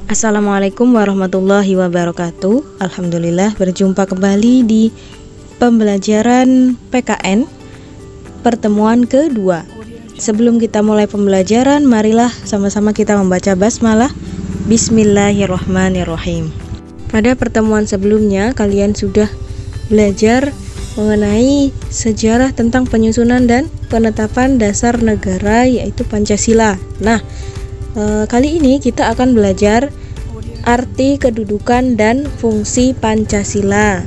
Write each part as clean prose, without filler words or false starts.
Assalamualaikum warahmatullahi wabarakatuh. Alhamdulillah berjumpa kembali di pembelajaran PKN pertemuan kedua. Sebelum kita mulai pembelajaran, marilah sama-sama kita membaca basmalah. Bismillahirrahmanirrahim. Pada pertemuan sebelumnya kalian sudah belajar mengenai sejarah tentang penyusunan dan penetapan dasar negara, yaitu Pancasila. Kali ini kita akan belajar arti, kedudukan, dan fungsi Pancasila.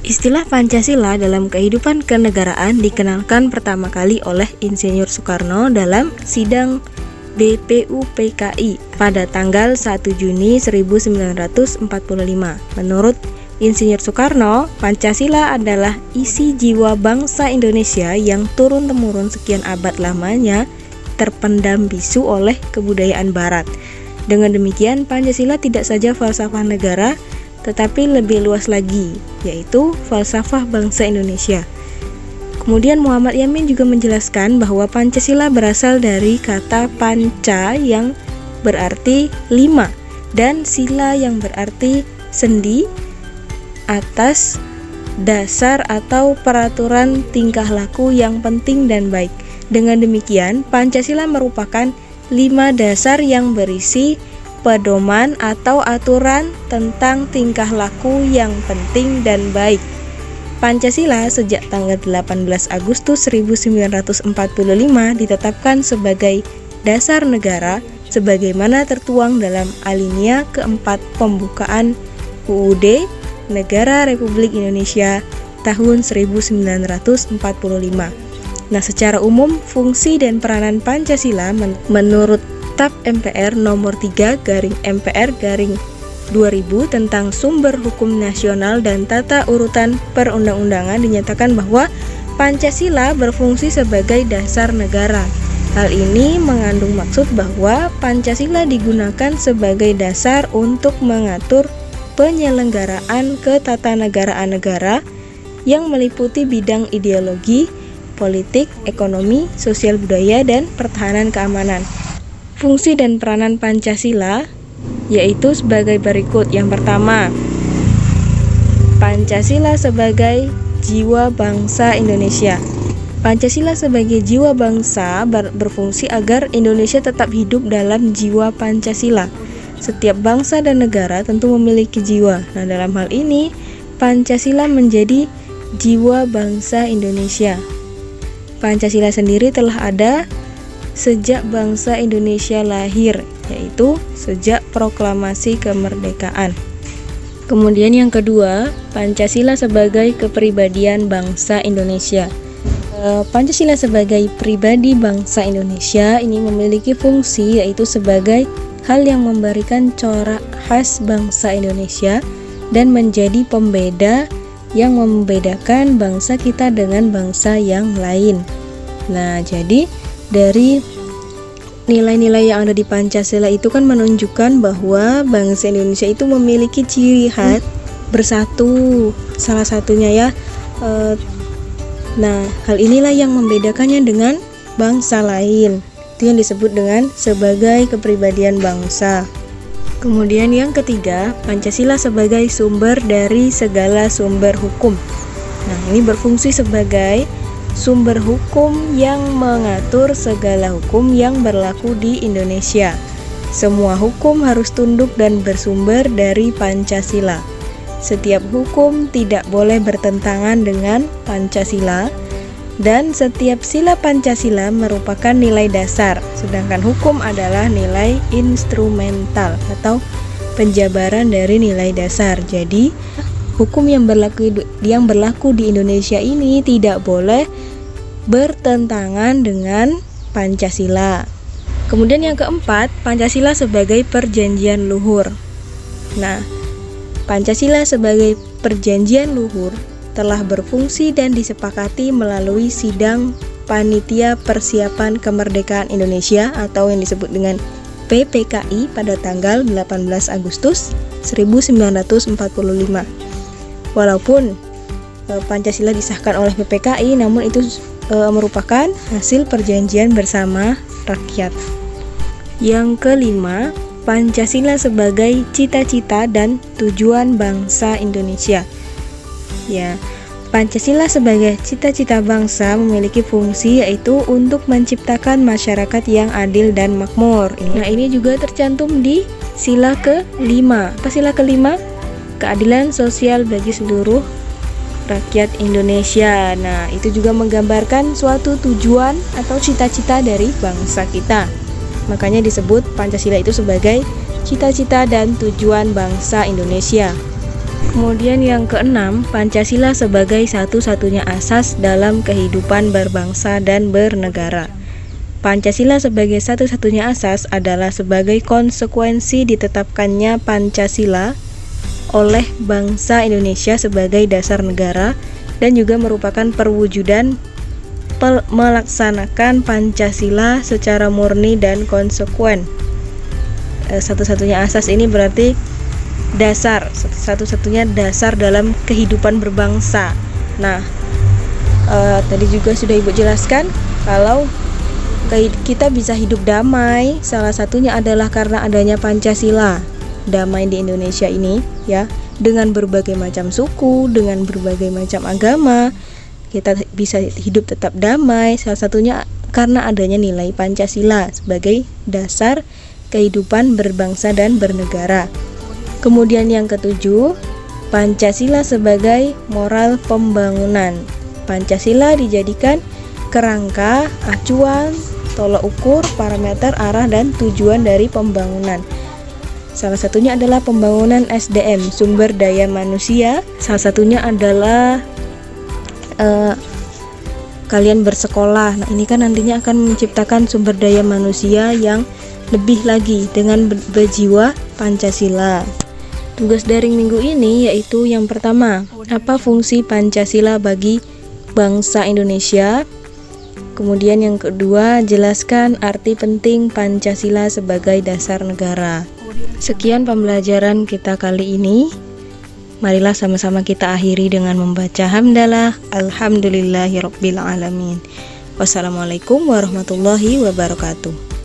Istilah Pancasila dalam kehidupan kenegaraan dikenalkan pertama kali oleh Insinyur Soekarno dalam sidang BPUPKI pada tanggal 1 Juni 1945. Menurut Insinyur Soekarno, Pancasila adalah isi jiwa bangsa Indonesia yang turun-temurun sekian abad lamanya terpendam bisu oleh kebudayaan barat. Dengan demikian, Pancasila tidak saja falsafah negara, tetapi lebih luas lagi, yaitu falsafah bangsa Indonesia. Kemudian Muhammad Yamin juga menjelaskan bahwa Pancasila berasal dari kata panca yang berarti lima dan sila yang berarti sendi, atas, dasar atau peraturan tingkah laku yang penting dan baik. Dengan demikian, Pancasila merupakan 5 dasar yang berisi pedoman atau aturan tentang tingkah laku yang penting dan baik. Pancasila sejak tanggal 18 Agustus 1945 ditetapkan sebagai dasar negara sebagaimana tertuang dalam alinea keempat pembukaan UUD Negara Republik Indonesia tahun 1945. Secara umum, fungsi dan peranan Pancasila menurut TAP MPR nomor 3/MPR/2000 tentang sumber hukum nasional dan tata urutan perundang-undangan dinyatakan bahwa Pancasila berfungsi sebagai dasar negara. Hal ini mengandung maksud bahwa Pancasila digunakan sebagai dasar untuk mengatur penyelenggaraan ketatanegaraan negara yang meliputi bidang ideologi, politik, ekonomi, sosial budaya, dan pertahanan keamanan. Fungsi dan peranan Pancasila yaitu sebagai berikut. Yang pertama, Pancasila sebagai jiwa bangsa Indonesia. Pancasila sebagai jiwa bangsa berfungsi agar Indonesia tetap hidup dalam jiwa Pancasila. Setiap bangsa dan negara tentu memiliki jiwa. Dalam hal ini, Pancasila menjadi jiwa bangsa Indonesia. Pancasila sendiri telah ada sejak bangsa Indonesia lahir, yaitu sejak proklamasi kemerdekaan. Kemudian yang kedua, Pancasila sebagai kepribadian bangsa Indonesia. Pancasila sebagai pribadi bangsa Indonesia ini memiliki fungsi yaitu sebagai hal yang memberikan corak khas bangsa Indonesia dan menjadi pembeda yang membedakan bangsa kita dengan bangsa yang lain. Jadi dari nilai-nilai yang ada di Pancasila itu kan menunjukkan bahwa bangsa Indonesia itu memiliki ciri khas bersatu, salah satunya ya. Hal inilah yang membedakannya dengan bangsa lain. Itu yang disebut dengan sebagai kepribadian bangsa. Kemudian yang ketiga, Pancasila sebagai sumber dari segala sumber hukum. Ini berfungsi sebagai sumber hukum yang mengatur segala hukum yang berlaku di Indonesia. Semua hukum harus tunduk dan bersumber dari Pancasila. Setiap hukum tidak boleh bertentangan dengan Pancasila, dan setiap sila Pancasila merupakan nilai dasar, sedangkan hukum adalah nilai instrumental atau penjabaran dari nilai dasar. Jadi, hukum yang berlaku di Indonesia ini tidak boleh bertentangan dengan Pancasila. Kemudian yang keempat, Pancasila sebagai perjanjian luhur. Pancasila sebagai perjanjian luhur telah berfungsi dan disepakati melalui sidang Panitia Persiapan Kemerdekaan Indonesia atau yang disebut dengan PPKI pada tanggal 18 Agustus 1945. Walaupun Pancasila disahkan oleh PPKI, namun itu merupakan hasil perjanjian bersama rakyat. Yang kelima, Pancasila sebagai cita-cita dan tujuan bangsa Indonesia. Ya, Pancasila sebagai cita-cita bangsa memiliki fungsi yaitu untuk menciptakan masyarakat yang adil dan makmur. Nah, ini juga tercantum di sila ke-5. Apa sila ke-5? Keadilan sosial bagi seluruh rakyat Indonesia. Nah, itu juga menggambarkan suatu tujuan atau cita-cita dari bangsa kita. Makanya disebut Pancasila itu sebagai cita-cita dan tujuan bangsa Indonesia. Kemudian yang keenam, Pancasila sebagai satu-satunya asas dalam kehidupan berbangsa dan bernegara. Pancasila sebagai satu-satunya asas adalah sebagai konsekuensi ditetapkannya Pancasila oleh bangsa Indonesia sebagai dasar negara dan juga merupakan perwujudan melaksanakan Pancasila secara murni dan konsekuen. Satu-satunya asas ini berarti dasar, satu-satunya dasar dalam kehidupan berbangsa. Nah, tadi juga sudah Ibu jelaskan kalau kita bisa hidup damai, salah satunya adalah karena adanya Pancasila. Damai di Indonesia ini ya, dengan berbagai macam suku, dengan berbagai macam agama, kita bisa hidup tetap damai, salah satunya karena adanya nilai Pancasila sebagai dasar kehidupan berbangsa dan bernegara. Kemudian yang ketujuh, Pancasila sebagai moral pembangunan. Pancasila dijadikan kerangka, acuan, tolak ukur, parameter, arah, dan tujuan dari pembangunan. Salah satunya adalah pembangunan SDM, sumber daya manusia. Salah satunya adalah kalian bersekolah. Nah, ini kan nantinya akan menciptakan sumber daya manusia yang lebih lagi dengan berjiwa Pancasila. Tugas daring minggu ini yaitu yang pertama, apa fungsi Pancasila bagi bangsa Indonesia? Kemudian yang kedua, jelaskan arti penting Pancasila sebagai dasar negara. Sekian pembelajaran kita kali ini. Marilah sama-sama kita akhiri dengan membaca hamdalah alhamdulillahirabbil alamin. Wassalamualaikum warahmatullahi wabarakatuh.